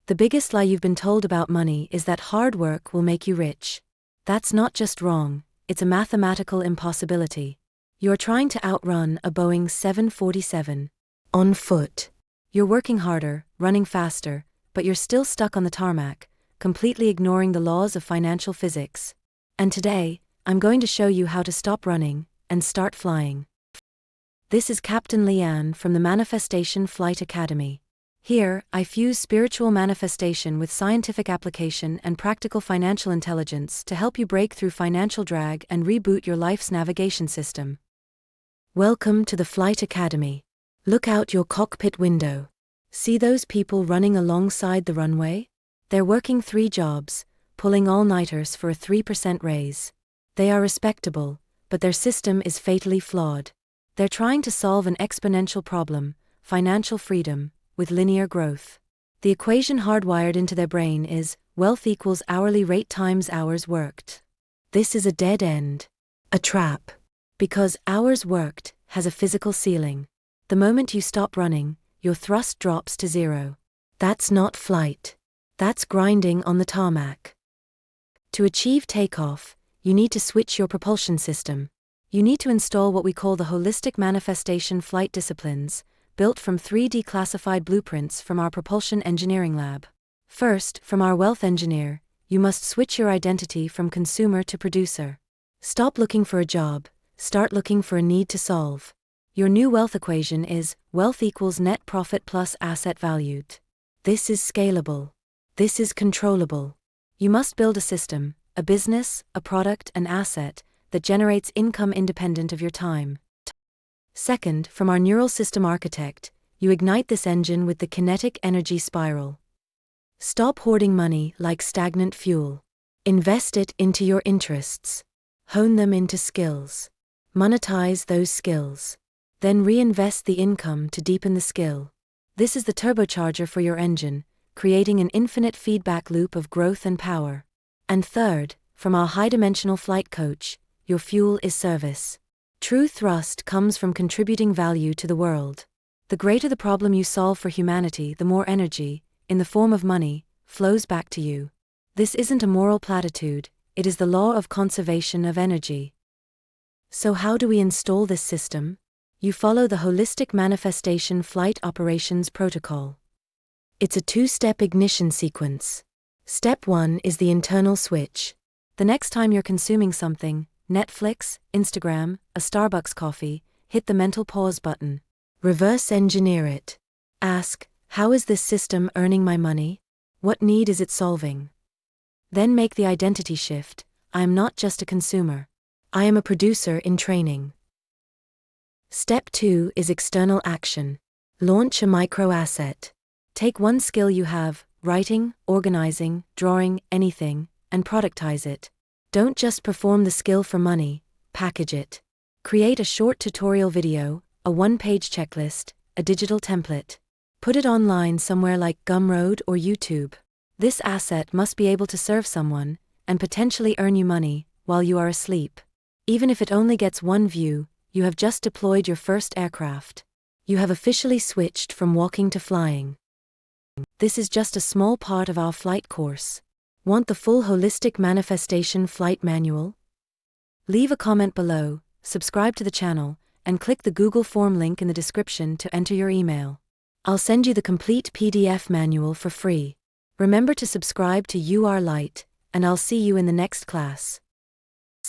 The biggest lie you've been told about money is that hard work will make you rich. That's not just wrong, it's a mathematical impossibility. You're trying to outrun a Boeing 747. On foot. You're working harder, running faster, but you're still stuck on the tarmac, completely ignoring the laws of financial physics. And today, I'm going to show you how to stop running and start flying. This is Captain Leanne from the Manifestation Flight Academy. Here, I fuse spiritual manifestation with scientific application and practical financial intelligence to help you break through financial drag and reboot your life's navigation system. Welcome to the Flight Academy. Look out your cockpit window. See those people running alongside the runway? They're working 3 jobs, pulling all-nighters for a 3% raise. They are respectable, but their system is fatally flawed. They're trying to solve an exponential problem, financial freedom, with linear growth. The equation hardwired into their brain is wealth equals hourly rate times hours worked. This is a dead end. A trap. Because hours worked has a physical ceiling. The moment you stop running, your thrust drops to 0. That's not flight. That's grinding on the tarmac. To achieve takeoff, you need to switch your propulsion system. You need to install what we call the holistic manifestation flight disciplines, built from 3D classified blueprints from our propulsion engineering lab. First, from our wealth engineer, you must switch your identity from consumer to producer. Stop looking for a job, start looking for a need to solve. Your new wealth equation is wealth equals net profit plus asset valued. This is scalable. This is controllable. You must build a system, a business, a product, an asset that generates income independent of your time. Second, from our neural system architect, you ignite this engine with the kinetic energy spiral. Stop hoarding money like stagnant fuel. Invest it into your interests. Hone them into skills. Monetize those skills. Then reinvest the income to deepen the skill. This is the turbocharger for your engine, creating an infinite feedback loop of growth and power. And third, from our high-dimensional flight coach, your fuel is service. True thrust comes from contributing value to the world. The greater the problem you solve for humanity, the more energy, in the form of money, flows back to you. This isn't a moral platitude, it is the law of conservation of energy. So how do we install this system? You follow the Holistic Manifestation Flight Operations Protocol. It's a 2-step ignition sequence. Step 1 is the internal switch. The next time you're consuming something, Netflix, Instagram, a Starbucks coffee, hit the mental pause button. Reverse engineer it. Ask, how is this system earning my money? What need is it solving? Then make the identity shift. I am not just a consumer. I am a producer in training. Step 2 is external action. Launch a micro asset. Take one skill you have, writing, organizing, drawing, anything, and productize it. Don't just perform the skill for money, package it. Create a short tutorial video, a 1-page checklist, a digital template. Put it online somewhere like Gumroad or YouTube. This asset must be able to serve someone, and potentially earn you money, while you are asleep. Even if it only gets 1 view, you have just deployed your first aircraft. You have officially switched from walking to flying. This is just a small part of our flight course. Want the full Holistic Manifestation Flight Manual? Leave a comment below, subscribe to the channel, and click the Google form link in the description to enter your email. I'll send you the complete PDF manual for free. Remember to subscribe to UrLight, and I'll see you in the next class.